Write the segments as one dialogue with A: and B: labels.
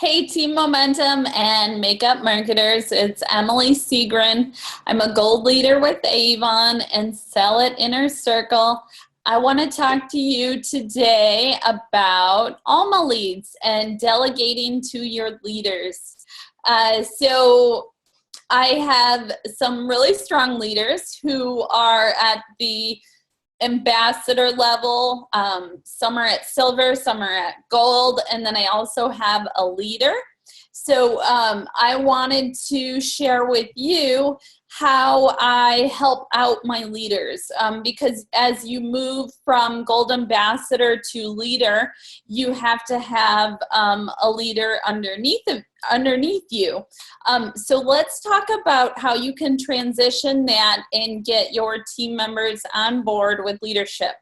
A: Hey, Team Momentum and Makeup Marketers. It's Emily Segrin. I'm a gold leader with Avon and sell at Inner Circle. I want to talk to you today about Alma leads and delegating to your leaders. So I have some really strong leaders who are at the ambassador level. Some are at silver, some are at gold, and then I also have a leader. So I wanted to share with you how I help out my leaders, because as you move from gold ambassador to leader, you have to have a leader underneath you. So let's talk about how you can transition that and get your team members on board with leadership.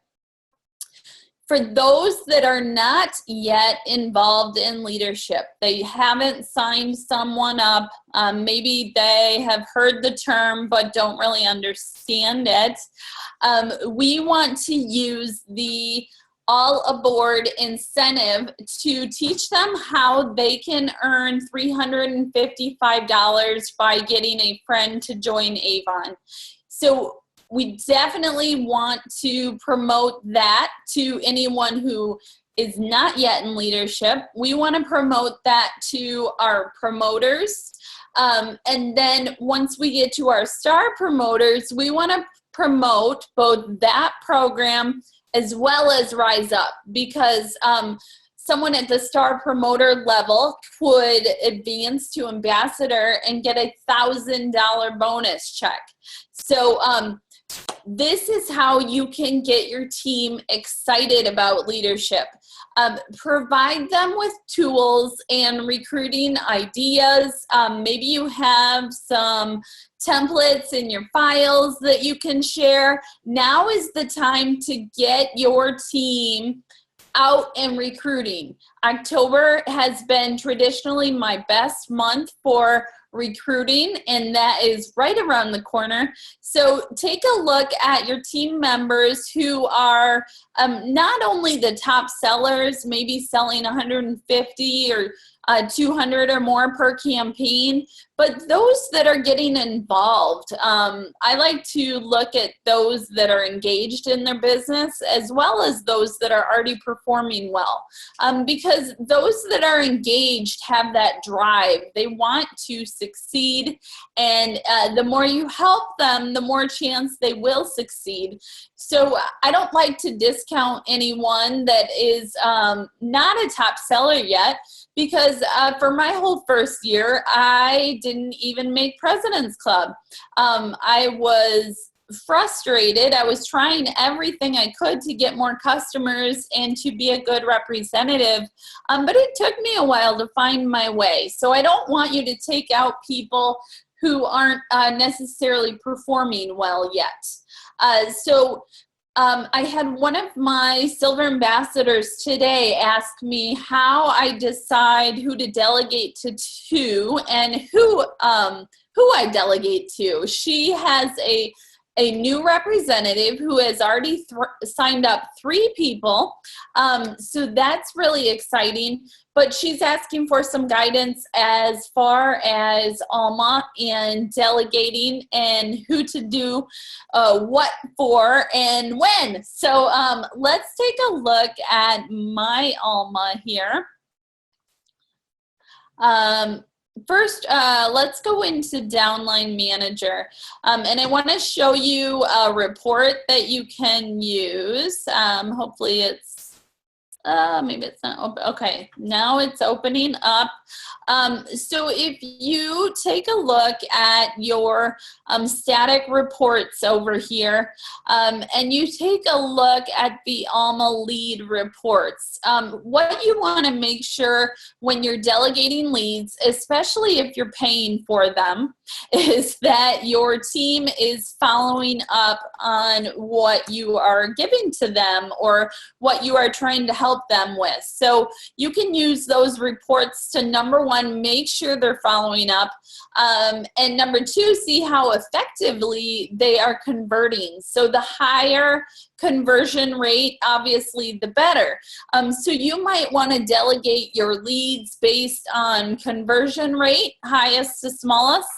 A: For those that are not yet involved in leadership, they haven't signed someone up, maybe they have heard the term but don't really understand it, we want to use the all aboard incentive to teach them how they can earn $355 by getting a friend to join Avon. So we definitely want to promote that to anyone who is not yet in leadership. We want to promote that to our promoters. And then once we get to our star promoters, we want to promote both that program as well as RiseUp, because someone at the star promoter level could advance to ambassador and get a $1,000 bonus check. So this is how you can get your team excited about leadership. Provide them with tools and recruiting ideas. Maybe you have some templates in your files that you can share. Now is the time to get your team out and recruiting. October has been traditionally my best month for recruiting, and that is right around the corner. So take a look at your team members who are not only the top sellers, maybe selling 150 or 200 or more per campaign, but those that are getting involved. I like to look at those that are engaged in their business as well as those that are already performing well, because those that are engaged have that drive. They want to succeed, and the more you help them, the more chance they will succeed. So I don't like to discount anyone that is not a top seller yet, because for my whole first year, I didn't even make President's Club. I was frustrated. I was trying everything I could to get more customers and to be a good representative, but it took me a while to find my way. So I don't want you to take out people who aren't necessarily performing well yet. I had one of my silver ambassadors today ask me how I decide who to delegate to and who I delegate to. She has a new representative who has already signed up 3 people. So that's really exciting. But she's asking for some guidance as far as Alma and delegating and who to do what for and when. So let's take a look at my Alma here. First, let's go into Downline Manager, and I want to show you a report that you can use. Hopefully it's, maybe it's not open. Okay, now it's opening up. So if you take a look at your static reports over here, and you take a look at the Alma lead reports, what you want to make sure when you're delegating leads, especially if you're paying for them, is that your team is following up on what you are giving to them or what you are trying to help help them with. So you can use those reports to, number one, make sure they're following up, and number two, see how effectively they are converting. So the higher conversion rate, obviously, the better. So you might want to delegate your leads based on conversion rate, highest to smallest,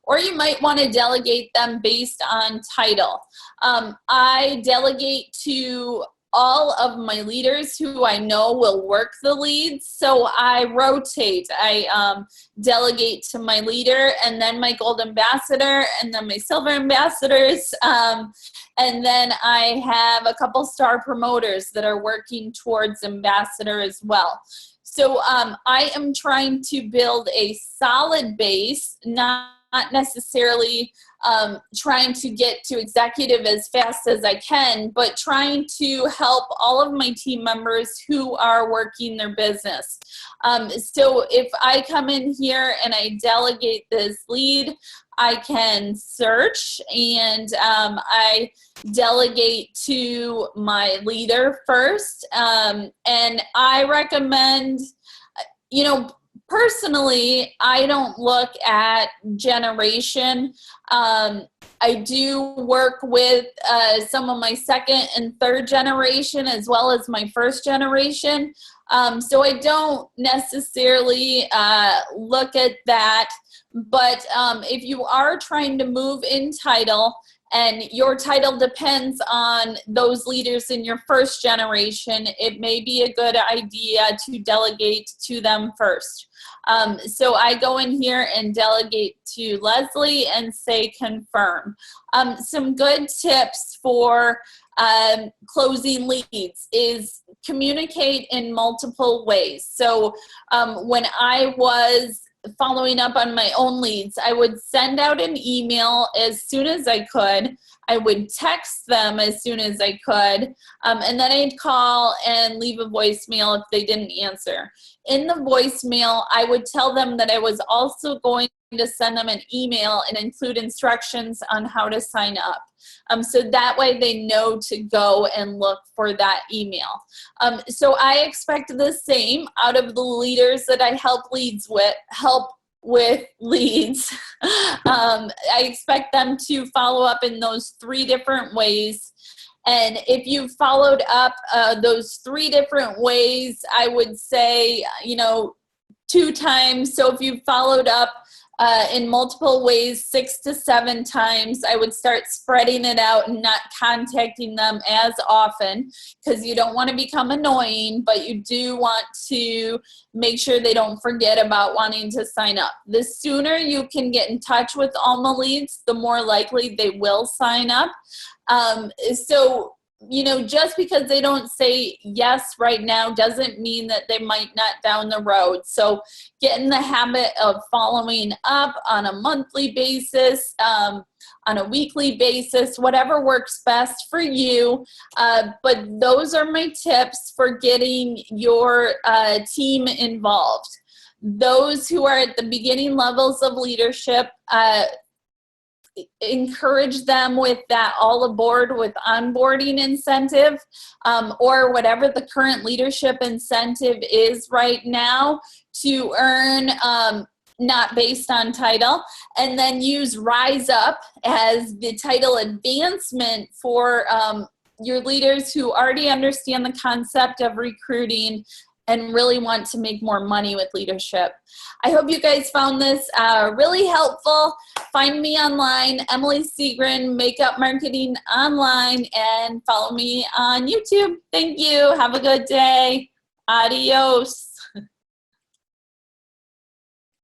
A: or you might want to delegate them based on title. I delegate to all of my leaders who I know will work the leads. So I rotate. I delegate to my leader, and then my gold ambassador, and then my silver ambassadors. And then I have a couple star promoters that are working towards ambassador as well. So I am trying to build a solid base, not necessarily trying to get to executive as fast as I can, but trying to help all of my team members who are working their business. So if I come in here and I delegate this lead, I can search, and I delegate to my leader first. And I recommend, personally, I don't look at generation. I do work with some of my second and third generation as well as my first generation. So I don't necessarily look at that. But if you are trying to move in title, and your title depends on those leaders in your first generation, it may be a good idea to delegate to them first. So I go in here and delegate to Leslie and say confirm. Some good tips for closing leads is communicate in multiple ways. So when I was following up on my own leads, I would send out an email as soon as I could. I would text them as soon as I could, and then I'd call and leave a voicemail if they didn't answer. In the voicemail, I would tell them that I was also going to send them an email and include instructions on how to sign up. So that way they know to go and look for that email. So I expect the same out of the leaders that I help with leads. I expect them to follow up in those 3 different ways. And if you followed up those 3 different ways, I would say, 2 times. So if you followed up in multiple ways 6 to 7 times, I would start spreading it out and not contacting them as often, because you don't want to become annoying, but you do want to make sure they don't forget about wanting to sign up. The sooner you can get in touch with all the leads, the more likely they will sign up. So just because they don't say yes right now doesn't mean that they might not down the road. So get in the habit of following up on a monthly basis, on a weekly basis, whatever works best for you. But those are my tips for getting your team involved. Those who are at the beginning levels of leadership, encourage them with that all aboard with onboarding incentive, or whatever the current leadership incentive is right now, to earn, not based on title, and then use RiseUp as the title advancement for your leaders who already understand the concept of recruiting and really want to make more money with leadership. I hope you guys found this really helpful. Find me online, Emily Segrin, Makeup Marketing Online, and follow me on YouTube. Thank you. Have a good day. Adios.